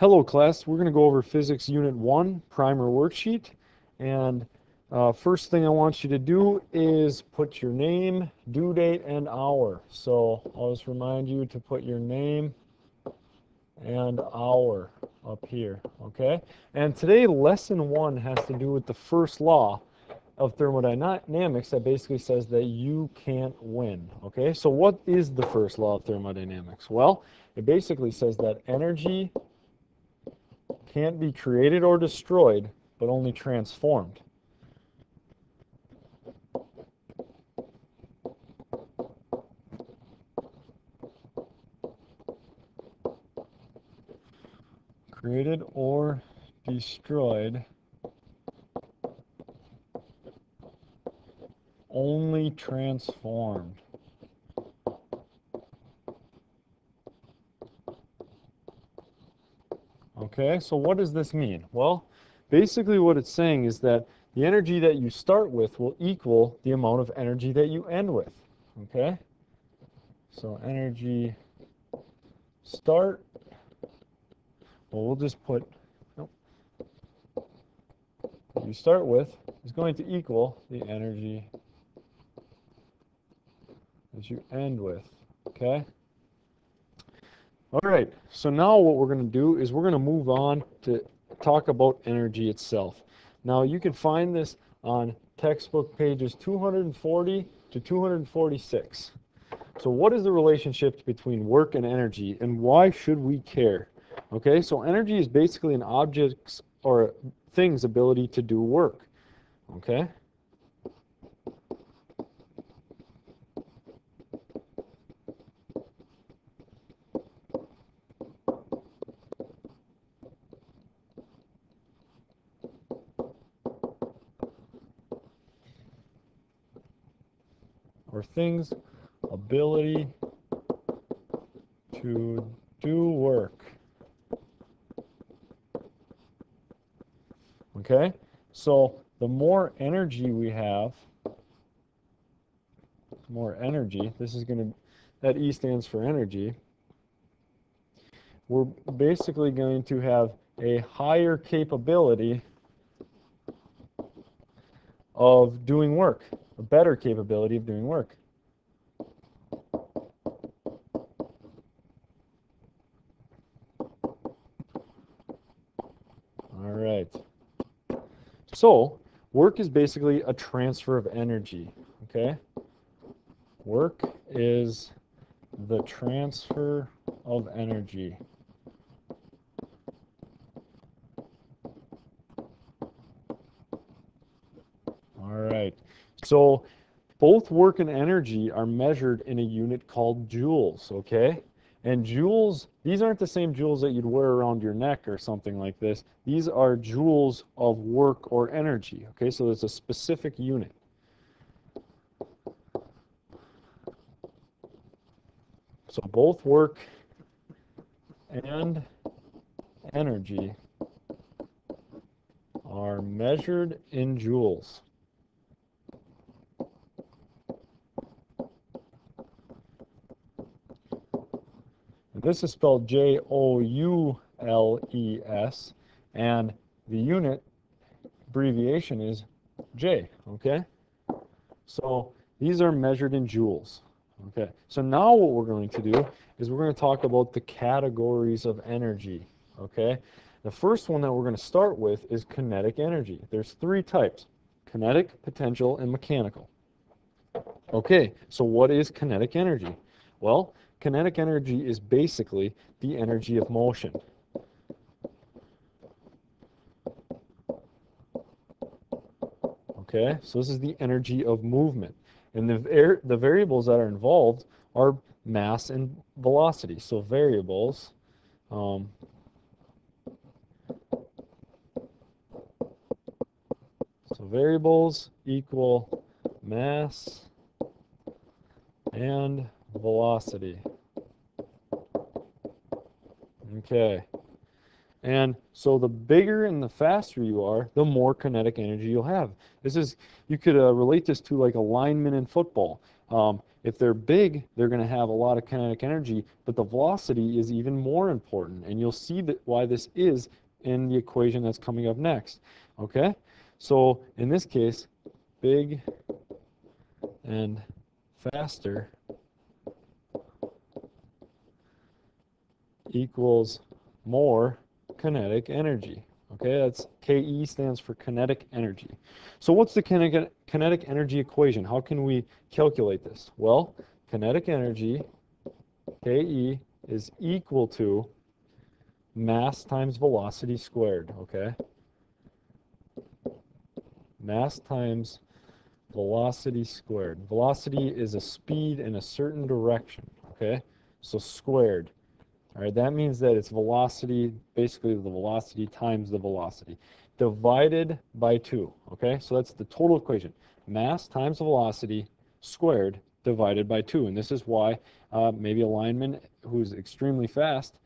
Hello class, we're going to go over Physics Unit 1 primer worksheet, and first thing I want you to do is put your name, due date, and hour. So I'll just remind you to put your name and hour up here, okay? And today lesson 1 has to do with the first law of thermodynamics that basically says that you can't win, okay? So what is the first law of thermodynamics? Well, it basically says that energy can't be created or destroyed, but only transformed. Created or destroyed, only transformed. Okay, so what does this mean? Well, basically what it's saying is that the energy that you start with will equal the amount of energy that you end with. Okay? So energy start, well, we'll just put, nope, what you start with is going to equal the energy that you end with. Okay? All right, so now what we're going to do is we're going to move on to talk about energy itself. Now you can find this on textbook pages 240 to 246. So what is the relationship between work and energy, and why should we care? Okay, so energy is basically an object's or thing's ability to do work. Okay? Or things' ability to do work. Okay? So the more energy we have, more energy, this is going to, that E stands for energy, we're basically going to have a higher capability of doing work, a better capability of doing work. All right. So work is basically a transfer of energy, okay? Work is the transfer of energy. All right. So both work and energy are measured in a unit called joules, okay? And joules, these aren't the same joules that you'd wear around your neck or something like this. These are joules of work or energy, okay? So it's a specific unit. So both work and energy are measured in joules. And this is spelled Joules, and the unit abbreviation is J, okay? So these are measured in joules. Okay, so now what we're going to do is we're going to talk about the categories of energy, okay? The first one that we're going to start with is kinetic energy. There's three types: kinetic, potential, and mechanical. Okay, so what is kinetic energy? Well, kinetic energy is basically the energy of motion. Okay, so this is the energy of movement. And the variables that are involved are mass and velocity. So variables, so variables equal mass and velocity. Okay. And so the bigger and the faster you are, the more kinetic energy you'll have. This is, you could relate this to like a lineman in football. If they're big, they're going to have a lot of kinetic energy, but the velocity is even more important. And you'll see that why this is in the equation that's coming up next. Okay? So in this case, big and faster equals more kinetic energy. Okay, that's KE stands for kinetic energy. So what's the kinetic energy equation? How can we calculate this? Well, kinetic energy, KE, is equal to mass times velocity squared, okay? Mass times velocity squared. Velocity is a speed in a certain direction, okay? So squared. All right, that means that it's velocity, basically the velocity times the velocity, divided by 2, okay? So that's the total equation. Mass times velocity squared divided by 2. And this is why maybe a lineman who's extremely fast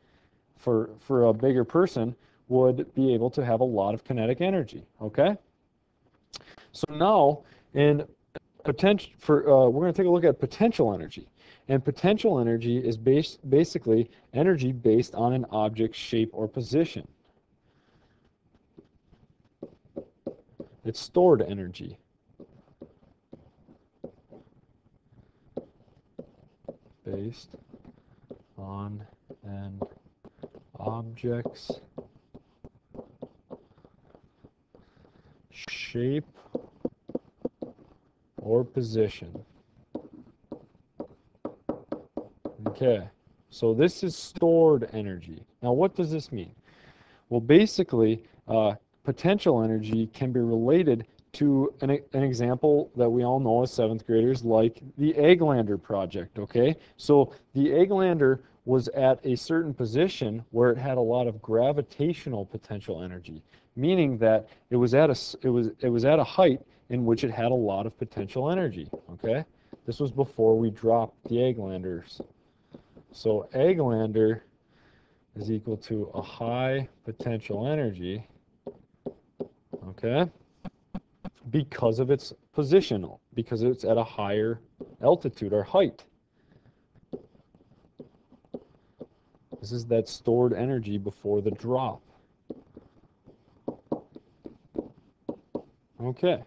for a bigger person would be able to have a lot of kinetic energy, okay? So now, in potential, we're going to take a look at potential energy. And potential energy is basically energy based on an object's shape or position. It's stored energy. Based on an object's shape or position. Okay, so this is stored energy. Now, what does this mean? Well, basically, potential energy can be related to an example that we all know as 7th graders, like the Egglander project, okay? So the Egglander was at a certain position where it had a lot of gravitational potential energy, meaning that it was at a height in which it had a lot of potential energy, okay? This was before we dropped the Egglanders. So Egglander is equal to a high potential energy, okay, because of its position, because it's at a higher altitude or height. This is that stored energy before the drop. Okay,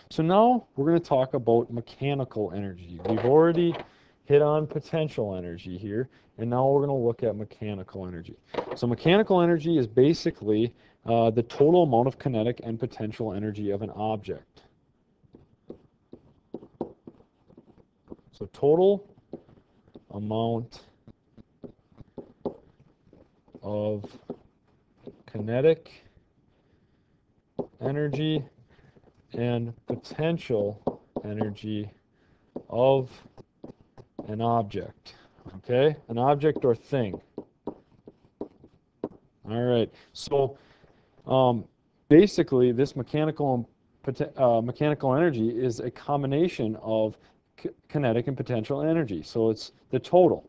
so now we're going to talk about mechanical energy. We've already hit on potential energy here, and now we're going to look at mechanical energy. So mechanical energy is basically the total amount of kinetic and potential energy of an object. So total amount of kinetic energy and potential energy of an object, okay? An object or thing. All right, so basically this mechanical energy is a combination of kinetic and potential energy, so it's the total.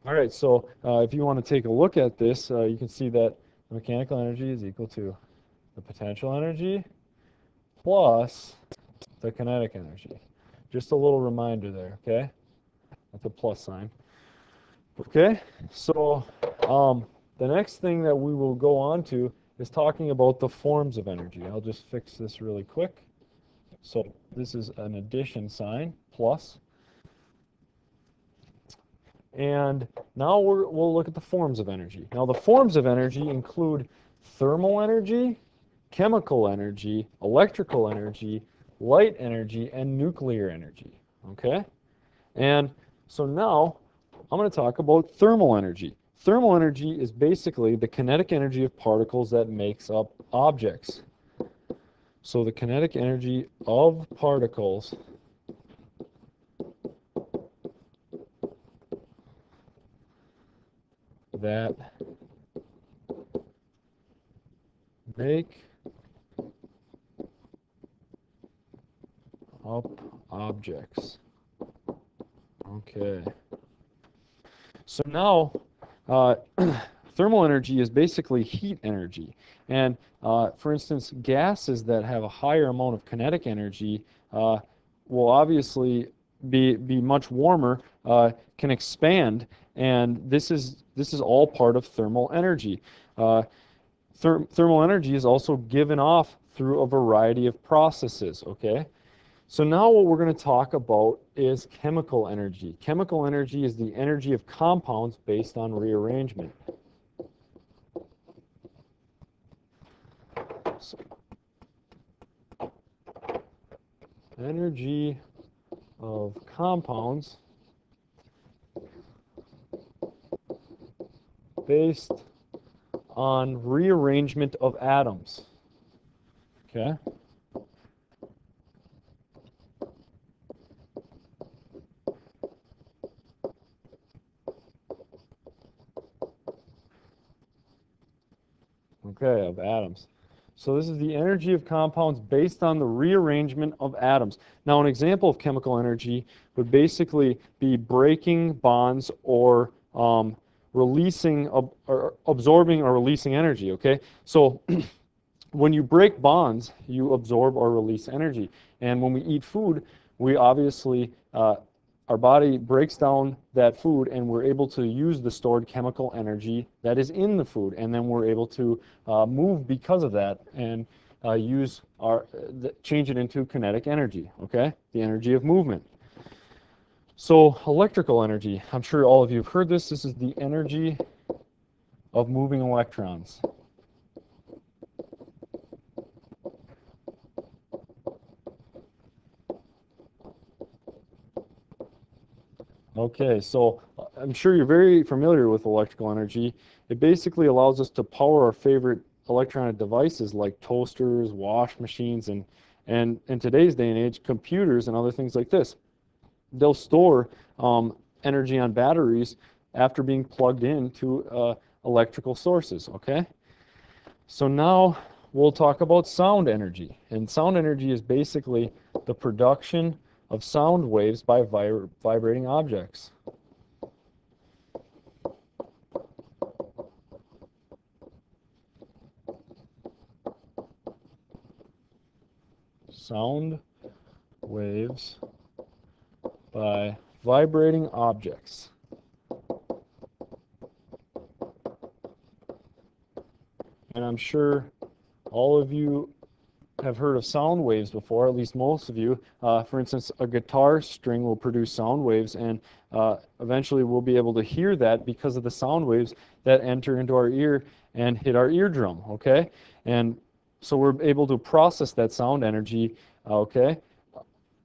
All right, so if you want to take a look at this, you can see that the mechanical energy is equal to the potential energy plus the kinetic energy. Just a little reminder there, okay? With the plus sign. Okay, so the next thing that we will go on to is talking about the forms of energy. I'll just fix this really quick. So this is an addition sign, plus. And now we'll look at the forms of energy. Now the forms of energy include thermal energy, chemical energy, electrical energy, light energy, and nuclear energy, okay? And so now I'm going to talk about thermal energy. Thermal energy is basically the kinetic energy of particles that makes up objects. So the kinetic energy of particles that make up objects. Okay. So now, thermal energy is basically heat energy. And for instance, gases that have a higher amount of kinetic energy will obviously be much warmer, can expand, and this is all part of thermal energy. Thermal energy is also given off through a variety of processes, okay? So now what we're going to talk about is chemical energy. Chemical energy is the energy of compounds based on rearrangement. So, energy of compounds based on rearrangement of atoms. Okay? Okay, of atoms. So this is the energy of compounds based on the rearrangement of atoms. Now, an example of chemical energy would basically be breaking bonds or releasing or absorbing or releasing energy, okay? So when you break bonds, you absorb or release energy. And when we eat food, we obviously, our body breaks down that food and we're able to use the stored chemical energy that is in the food. And then we're able to move because of that and change it into kinetic energy, okay? The energy of movement. So electrical energy, I'm sure all of you have heard this. This is the energy of moving electrons. Okay, so I'm sure you're very familiar with electrical energy. It basically allows us to power our favorite electronic devices like toasters, wash machines, and in today's day and age, computers and other things like this. They'll store energy on batteries after being plugged into electrical sources, okay? So now we'll talk about sound energy. And sound energy is basically the production of sound waves by vibrating objects. Sound waves by vibrating objects. And I'm sure all of you have heard of sound waves before, at least most of you. For instance, a guitar string will produce sound waves, and eventually we'll be able to hear that because of the sound waves that enter into our ear and hit our eardrum, okay? And so we're able to process that sound energy, okay?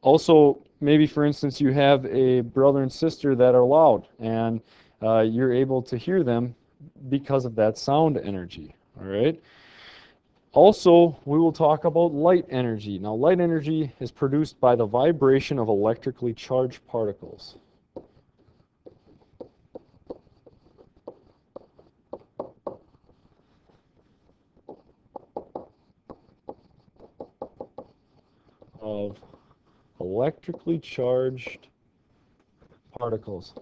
Also, maybe for instance, you have a brother and sister that are loud, and you're able to hear them because of that sound energy, all right? Also, we will talk about light energy. Now, light energy is produced by the vibration of electrically charged particles. Of electrically charged particles.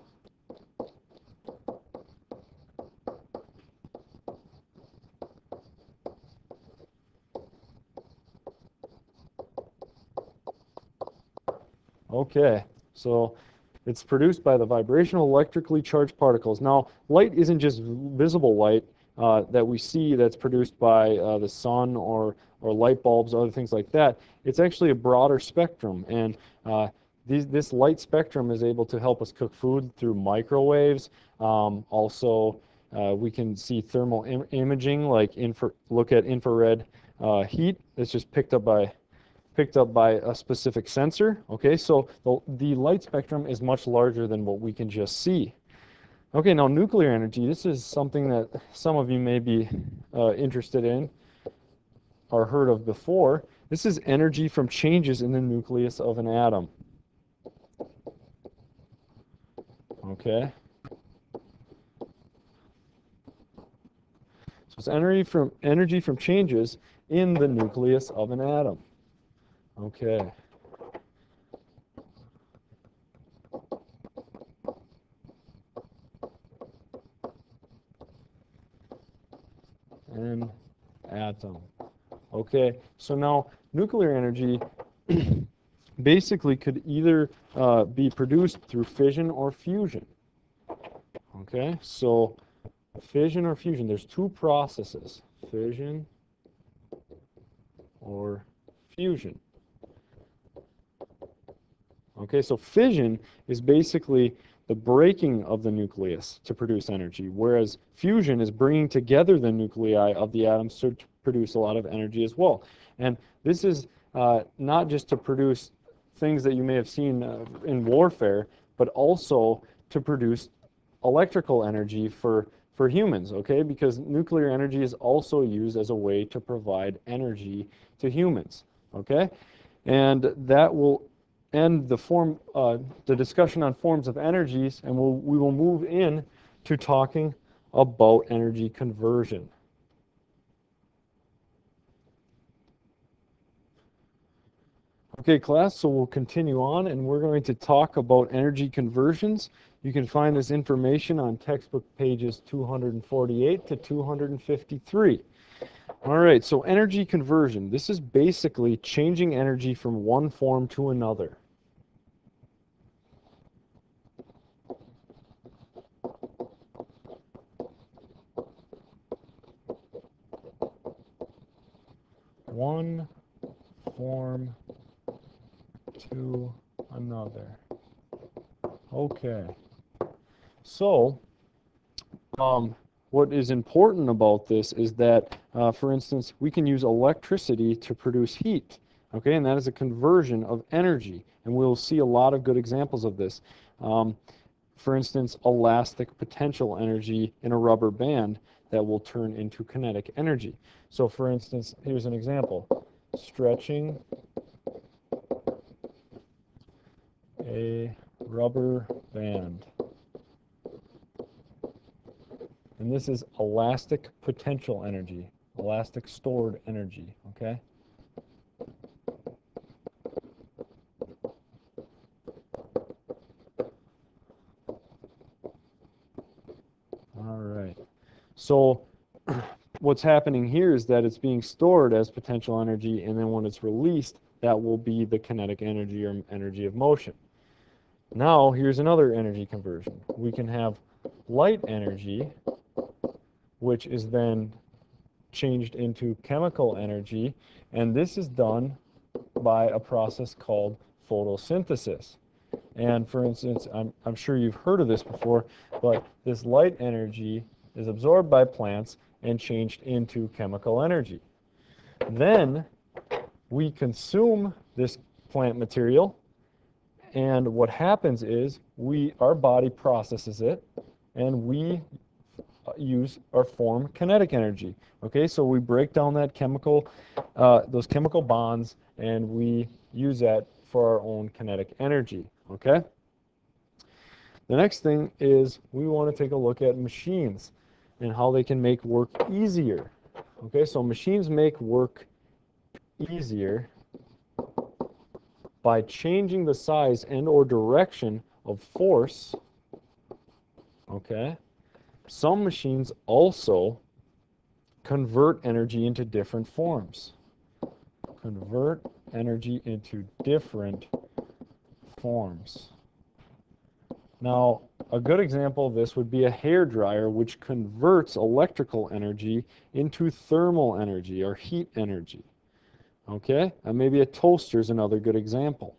Okay, so it's produced by the vibration of electrically charged particles. Now, light isn't just visible light that we see that's produced by the sun or light bulbs, other things like that. It's actually a broader spectrum, and this light spectrum is able to help us cook food through microwaves. Also, we can see thermal imaging, like look at infrared heat that's just picked up by a specific sensor. Okay, so the light spectrum is much larger than what we can just see. Okay, now nuclear energy, this is something that some of you may be interested in or heard of before. This is energy from changes in the nucleus of an atom. Okay. So it's energy from changes in the nucleus of an atom. Okay. An atom. Okay, so now nuclear energy basically could either be produced through fission or fusion. Okay, so fission or fusion, there's two processes, fission or fusion. Okay, so fission is basically the breaking of the nucleus to produce energy, whereas fusion is bringing together the nuclei of the atoms to produce a lot of energy as well. And this is not just to produce things that you may have seen in warfare, but also to produce electrical energy for humans, okay? Because nuclear energy is also used as a way to provide energy to humans, okay? And that will end the discussion on forms of energies, and we will move in to talking about energy conversion. Okay, class, so we'll continue on, and we're going to talk about energy conversions. You can find this information on textbook pages 248 to 253. All right, so energy conversion. This is basically changing energy from one form to another. One form to another. Okay. So, what is important about this is that, for instance, we can use electricity to produce heat. Okay, and that is a conversion of energy. And we'll see a lot of good examples of this. For instance, elastic potential energy in a rubber band that will turn into kinetic energy. So, for instance, here's an example. Stretching a rubber band. And this is elastic potential energy, elastic stored energy, okay? All right. So what's happening here is that it's being stored as potential energy, and then when it's released, that will be the kinetic energy or energy of motion. Now, here's another energy conversion. We can have light energy, which is then changed into chemical energy, and this is done by a process called photosynthesis. And for instance, I'm sure you've heard of this before, but this light energy is absorbed by plants and changed into chemical energy. Then we consume this plant material, and what happens is our body processes it, and we use or form kinetic energy. Okay, so we break down that those chemical bonds, and we use that for our own kinetic energy. Okay. The next thing is we want to take a look at machines and how they can make work easier. Okay, so machines make work easier by changing the size and or direction of force. Okay. Some machines also convert energy into different forms. Convert energy into different forms. Now, a good example of this would be a hair dryer, which converts electrical energy into thermal energy or heat energy. Okay, and maybe a toaster is another good example.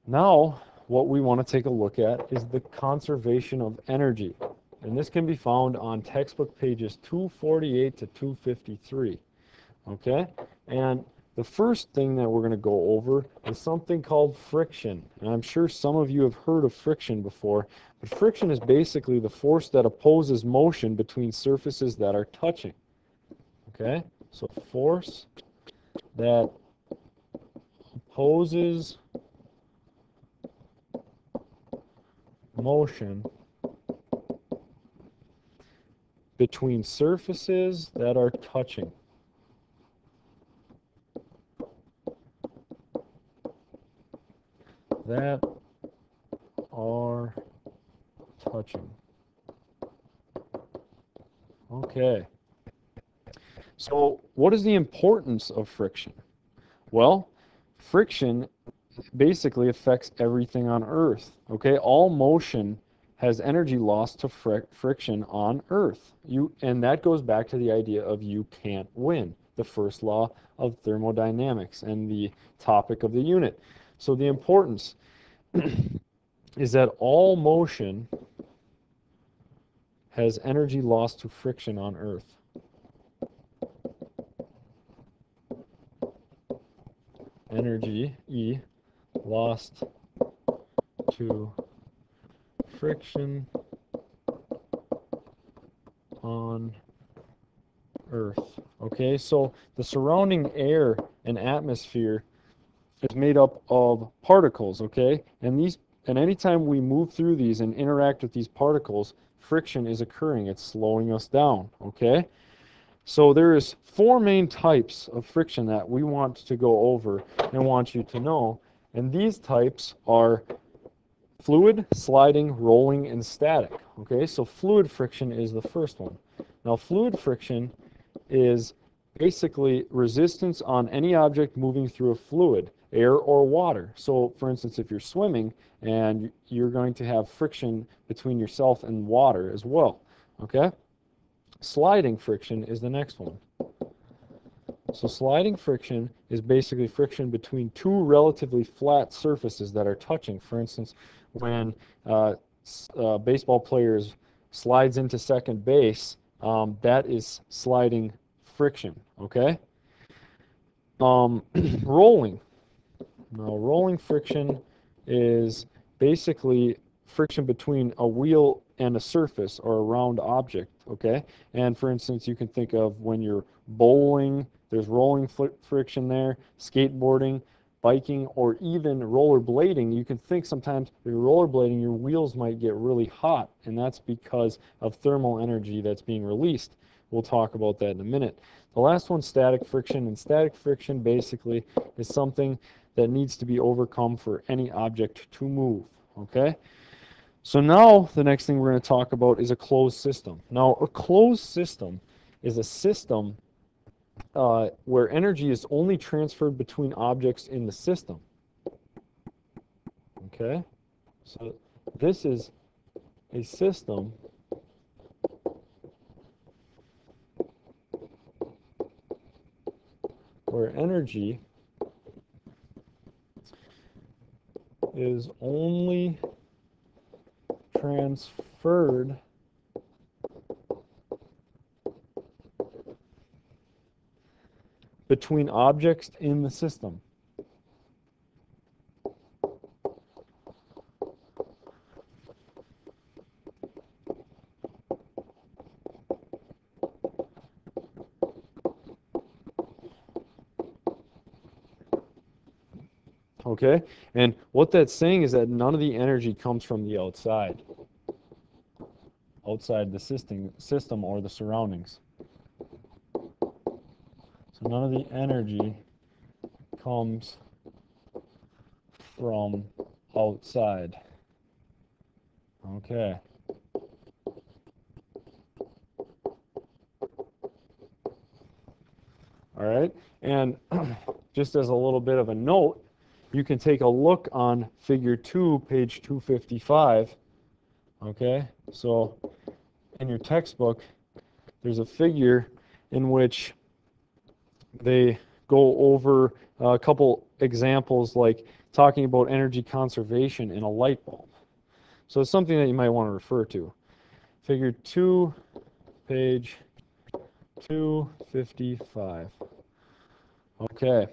Now, what we want to take a look at is the conservation of energy. And this can be found on textbook pages 248 to 253. Okay, and the first thing that we're going to go over is something called friction. And I'm sure some of you have heard of friction before, but friction is basically the force that opposes motion between surfaces that are touching. Okay, so force that opposes motion between surfaces that are touching. That are touching. Okay. So what is the importance of friction? Well, friction basically affects everything on Earth. Okay, all motion has energy loss to friction on Earth. And that goes back to the idea of you can't win, the first law of thermodynamics and the topic of the unit. So the importance is that all motion has energy loss to friction on Earth. Energy, E, lost to friction on Earth. Okay, so the surrounding air and atmosphere is made up of particles, okay? And anytime we move through these and interact with these particles, friction is occurring. It's slowing us down, okay? So there is 4 main types of friction that we want to go over and want you to know. And these types are fluid, sliding, rolling, and static. Okay, so fluid friction is the first one. Now, fluid friction is basically resistance on any object moving through a fluid, air or water. So, for instance, if you're swimming and you're going to have friction between yourself and water as well. Okay? Sliding friction is the next one. So sliding friction is basically friction between 2 relatively flat surfaces that are touching. For instance, when baseball players slides into second base, that is sliding friction, okay? Rolling. Now, rolling friction is basically friction between a wheel and a surface or a round object, okay? And for instance, you can think of when you're bowling, there's rolling friction there, skateboarding, biking, or even rollerblading. You can think sometimes if you're rollerblading, your wheels might get really hot, and that's because of thermal energy that's being released. We'll talk about that in a minute. The last one, static friction, and static friction basically is something that needs to be overcome for any object to move, okay? So now the next thing we're going to talk about is a closed system. Now, a closed system is a system where energy is only transferred between objects in the system. Okay? So this is a system where energy is only transferred between objects in the system. Okay? And what that's saying is that none of the energy comes from the outside the system or the surroundings. So none of the energy comes from outside. Okay. All right. And just as a little bit of a note, you can take a look on figure 2, page 255. Okay. So in your textbook, there's a figure in which they go over a couple examples like talking about energy conservation in a light bulb. So it's something that you might want to refer to. Figure 2, page 255. Okay.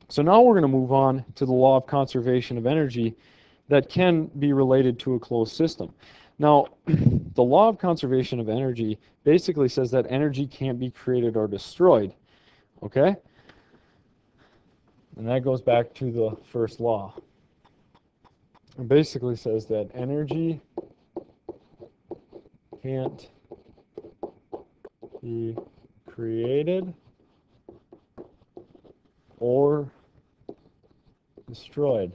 So now we're going to move on to the law of conservation of energy that can be related to a closed system. Now, the law of conservation of energy basically says that energy can't be created or destroyed. Okay? And that goes back to the first law. It basically says that energy can't be created or destroyed.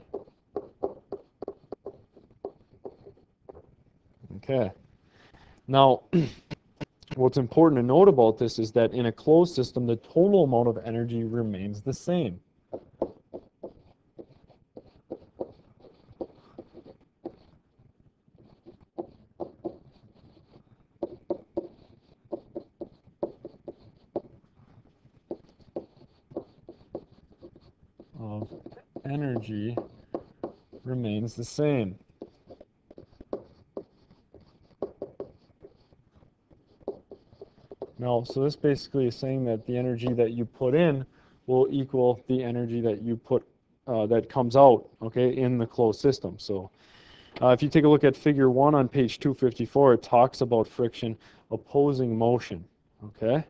Okay. Now, what's important to note about this is that in a closed system, the total amount of energy remains the same. of energy remains the same. No, so this basically is saying that the energy that you put in will equal the energy that you put that comes out, okay, in the closed system. So if you take a look at figure 1 on page 254, it talks about friction opposing motion, okay?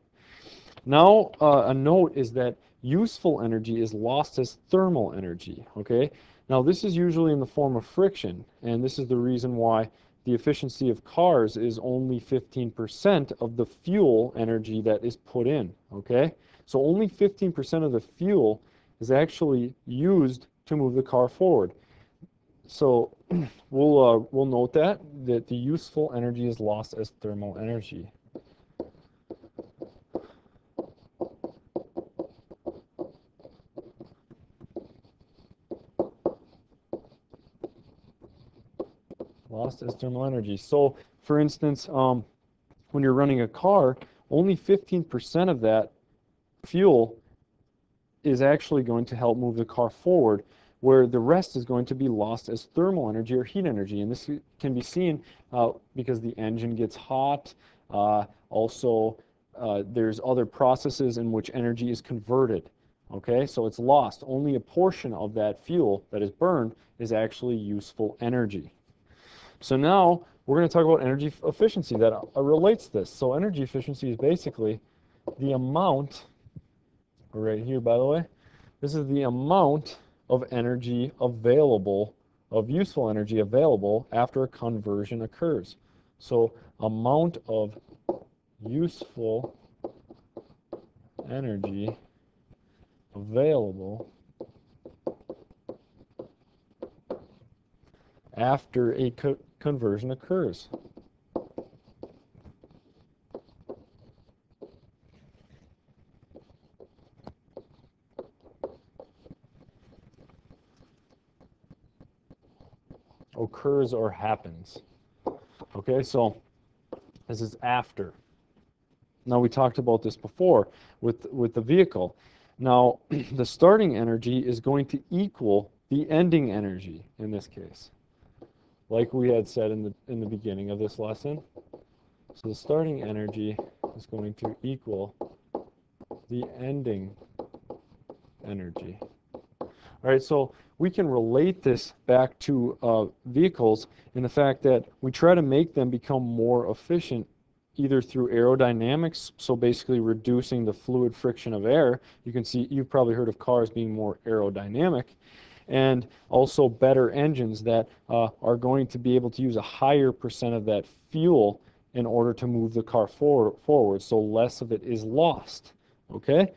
Now, a note is that useful energy is lost as thermal energy, okay? Now, this is usually in the form of friction, and this is the reason why the efficiency of cars is only 15% of the fuel energy that is put in, okay? So only 15% of the fuel is actually used to move the car forward. So we'll note that the useful energy is lost as thermal energy. Lost as thermal energy. So, for instance, when you're running a car, only 15% of that fuel is actually going to help move the car forward, where the rest is going to be lost as thermal energy or heat energy. And this can be seen because the engine gets hot. Also, there's other processes in which energy is converted. Okay, so it's lost. Only a portion of that fuel that is burned is actually useful energy. So now we're going to talk about energy efficiency that relates to this. So energy efficiency is basically the amount, right here by the way, this is the amount of energy available, of useful energy available after a conversion occurs. So amount of useful energy available after a conversion occurs. Occurs or happens. Okay, so this is after. Now we talked about this before with the vehicle. Now the starting energy is going to equal the ending energy in this case, like we had said in the beginning of this lesson. So the starting energy is going to equal the ending energy. All right, so we can relate this back to vehicles in the fact that we try to make them become more efficient either through aerodynamics, so basically reducing the fluid friction of air. You can see, you've probably heard of cars being more aerodynamic, and also better engines that are going to be able to use a higher percent of that fuel in order to move the car forward, so less of it is lost, okay?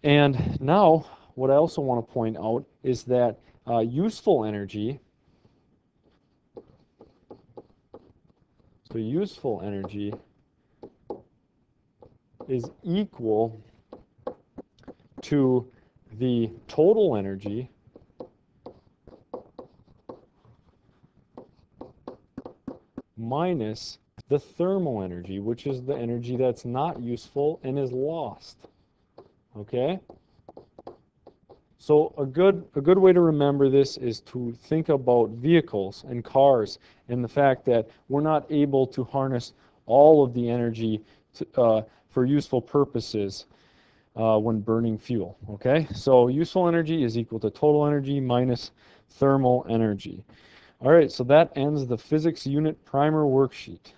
And now, what I also want to point out is that useful energy, so useful energy is equal to the total energy minus the thermal energy, which is the energy that's not useful and is lost. Okay? So a good way to remember this is to think about vehicles and cars and the fact that we're not able to harness all of the energy for useful purposes when burning fuel. Okay? So useful energy is equal to total energy minus thermal energy. All right, so that ends the physics unit primer worksheet.